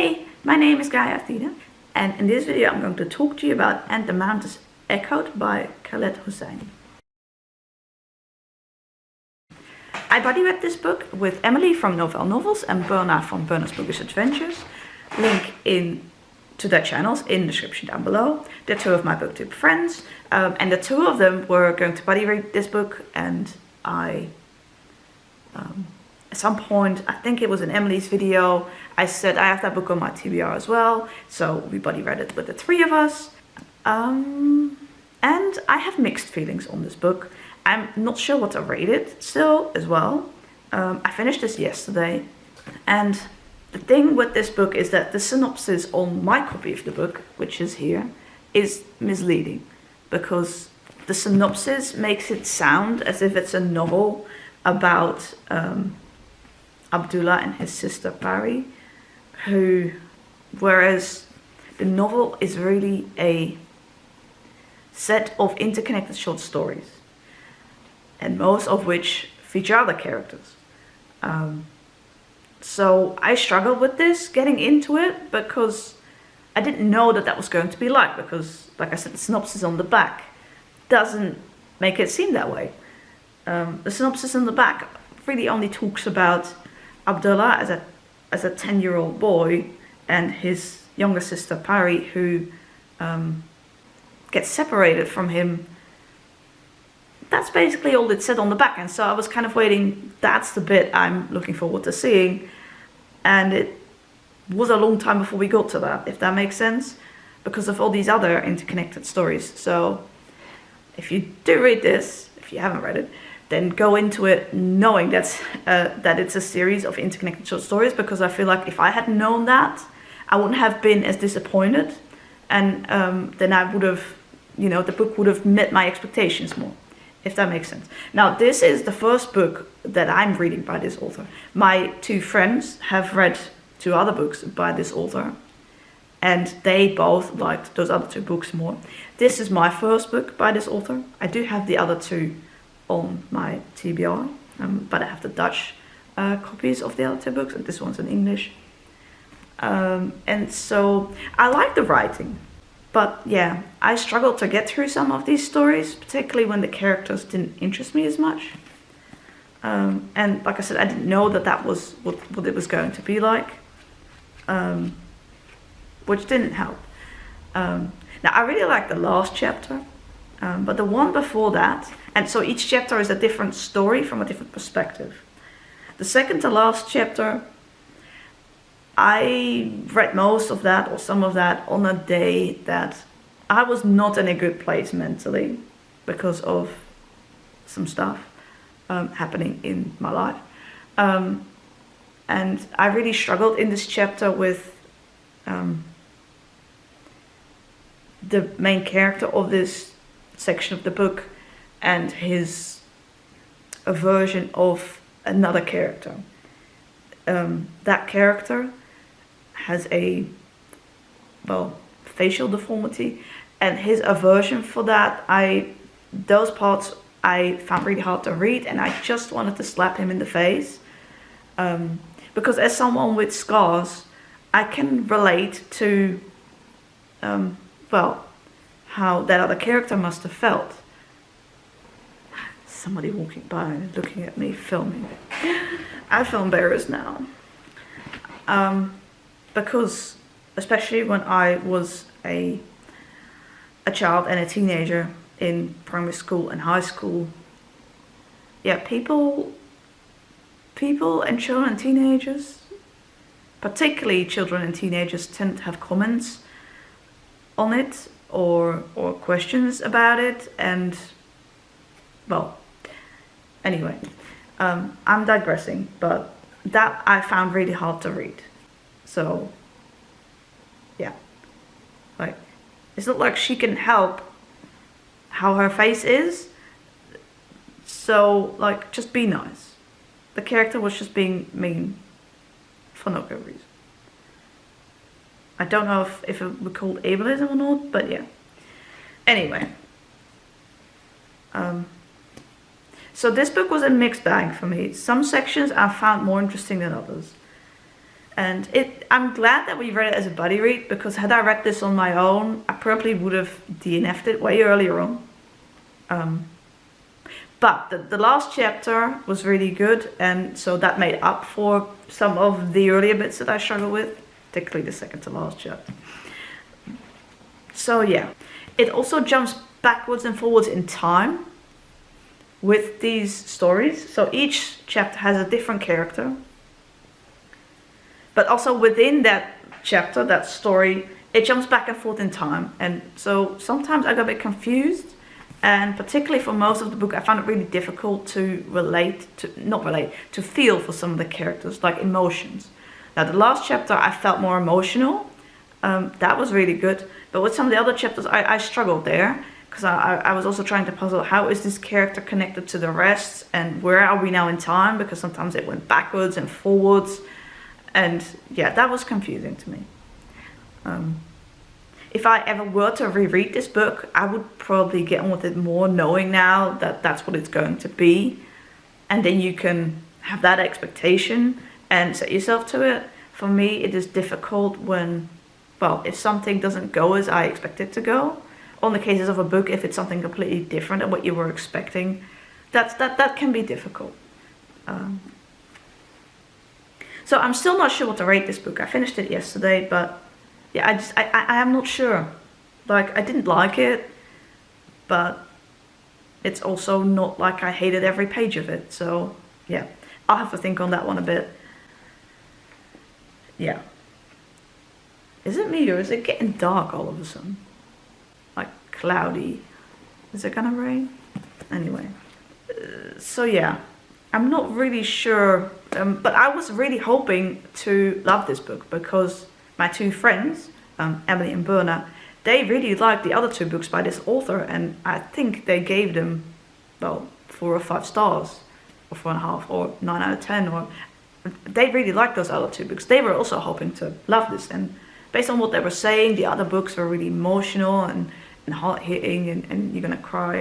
Hey, my name is Athena, and in this video I'm going to talk to you about And the Mountains Echoed by Khaled Hosseini. I buddy read this book with Emily from Novelle Novels and Berna from Berna's Bookish Adventures. Link to their channels in the description down below. They're two of my booktube friends, and the two of them were going to buddy read this book, and I at some point, I think it was in Emily's video, I said I have that book on my TBR as well, so we buddy read it with the three of us. And I have mixed feelings on this book. I'm not sure what to rate it still as well. I finished this yesterday, and the thing with this book is that the synopsis on my copy of the book, which is here, is misleading, because the synopsis makes it sound as if it's a novel about Abdullah and his sister Pari, whereas the novel is really a set of interconnected short stories, and most of which feature other characters. So I struggled with this, getting into it, because I didn't know that that was going to be like, because like I said, the synopsis on the back doesn't make it seem that way. The synopsis on the back really only talks about Abdullah as a 10-year-old boy and his younger sister Pari, who gets separated from him. That's basically all it said on the back, and so I was kind of waiting. That's the bit I'm looking forward to seeing, and it was a long time before we got to that, if that makes sense, because of all these other interconnected stories. So if you do read this, if you haven't read it, then go into it knowing that it's a series of interconnected short stories, because I feel like if I had known that, I wouldn't have been as disappointed, and then I would have, the book would have met my expectations more, if that makes sense. Now, this is the first book that I'm reading by this author. My two friends have read two other books by this author, and they both liked those other two books more. This is my first book by this author. I do have the other two on my TBR, but I have the Dutch copies of the other two books, and this one's in English. And so I like the writing, but yeah, I struggled to get through some of these stories, particularly when the characters didn't interest me as much. And like I said, I didn't know that was what it was going to be like, which didn't help. Now, I really like the last chapter, but the one before that, and so each chapter is a different story from a different perspective. The second to last chapter, I read most of that, or some of that, on a day that I was not in a good place mentally because of some stuff happening in my life. And I really struggled in this chapter with the main character of this section of the book and his aversion of another character. That character has a, facial deformity, and his aversion for that, those parts I found really hard to read, and I just wanted to slap him in the face. Because as someone with scars, I can relate to, how that other character must have felt. Somebody walking by and looking at me filming. I feel embarrassed now. Because especially when I was a child and a teenager in primary school and high school, yeah, people and children and teenagers, particularly children and teenagers, tend to have comments on it or questions about it, and anyway, I'm digressing, but that I found really hard to read. So yeah, it's not like she can help how her face is, so just be nice. The character was just being mean for no good reason. I don't know if it would be called ableism or not, but yeah. Anyway, so this book was a mixed bag for me. Some sections I found more interesting than others. And I'm glad that we read it as a buddy read, because had I read this on my own, I probably would have DNF'd it way earlier on. But the last chapter was really good, and so that made up for some of the earlier bits that I struggled with, particularly the second to last chapter. So yeah, it also jumps backwards and forwards in time with these stories. So each chapter has a different character. But also within that chapter, that story, it jumps back and forth in time. And so sometimes I got a bit confused. And particularly for most of the book, I found it really difficult to to feel for some of the characters, like emotions. Now the last chapter, I felt more emotional. That was really good. But with some of the other chapters, I struggled there. Because I was also trying to puzzle, how is this character connected to the rest? And where are we now in time? Because sometimes it went backwards and forwards. And yeah, that was confusing to me. If I ever were to reread this book, I would probably get on with it more, knowing now that that's what it's going to be. And then you can have that expectation and set yourself to it. For me, it is difficult when, well, if something doesn't go as I expect it to go. On the cases of a book, if it's something completely different than what you were expecting, that can be difficult. So I'm still not sure what to rate this book. I finished it yesterday, but yeah, I am not sure. Like, I didn't like it, but it's also not like I hated every page of it. So yeah, I'll have to think on that one a bit. Yeah. Is it me, or is it getting dark all of a sudden? Like cloudy. Is it gonna rain? Anyway. So yeah, I'm not really sure. But I was really hoping to love this book, because my two friends, Emily and Berna, they really liked the other two books by this author, and I think they gave them, well, 4 or 5 stars, or 4.5, or 9 out of 10, or they really liked those other two books. They were also hoping to love this, and based on what they were saying, the other books were really emotional and hard-hitting, and you're gonna cry,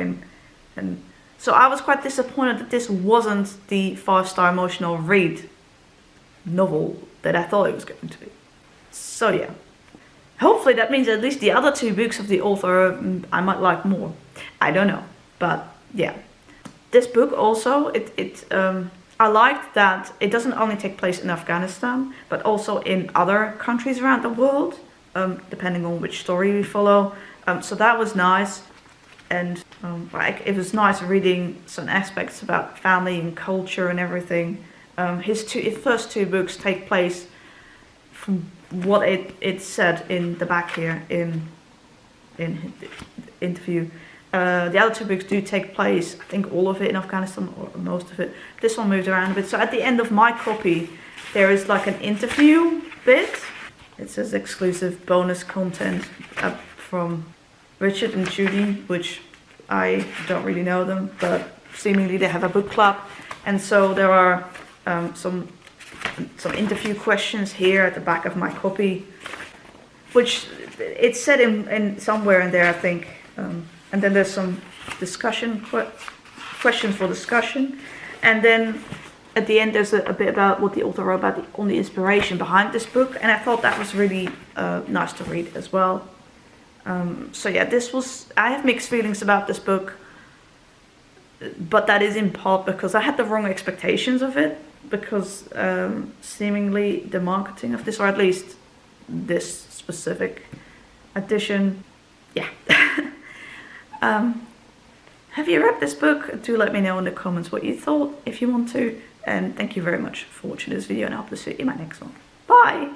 and so I was quite disappointed that this wasn't the 5-star emotional read novel that I thought it was going to be. So yeah, hopefully that means at least the other two books of the author I might like more. I don't know, but yeah. This book also, I liked that it doesn't only take place in Afghanistan, but also in other countries around the world, depending on which story we follow. So that was nice. And it was nice reading some aspects about family and culture and everything. His first two books take place, from what it said in the back here in the interview. The other two books do take place, I think all of it in Afghanistan, or most of it. This one moved around a bit. So at the end of my copy, there is like an interview bit. It says exclusive bonus content from Richard and Judy, which I don't really know them, but seemingly they have a book club. And so there are some interview questions here at the back of my copy, which it's said in somewhere in there, I think. And then there's some discussion, questions for discussion. And then at the end there's a bit about what the author wrote on the inspiration behind this book. And I thought that was really nice to read as well. So yeah, I have mixed feelings about this book, but that is in part because I had the wrong expectations of it, because seemingly the marketing of this, or at least this specific edition, yeah. Have you read this book? Do let me know in the comments what you thought, if you want to, and thank you very much for watching this video, and I hope to see you in my next one. Bye!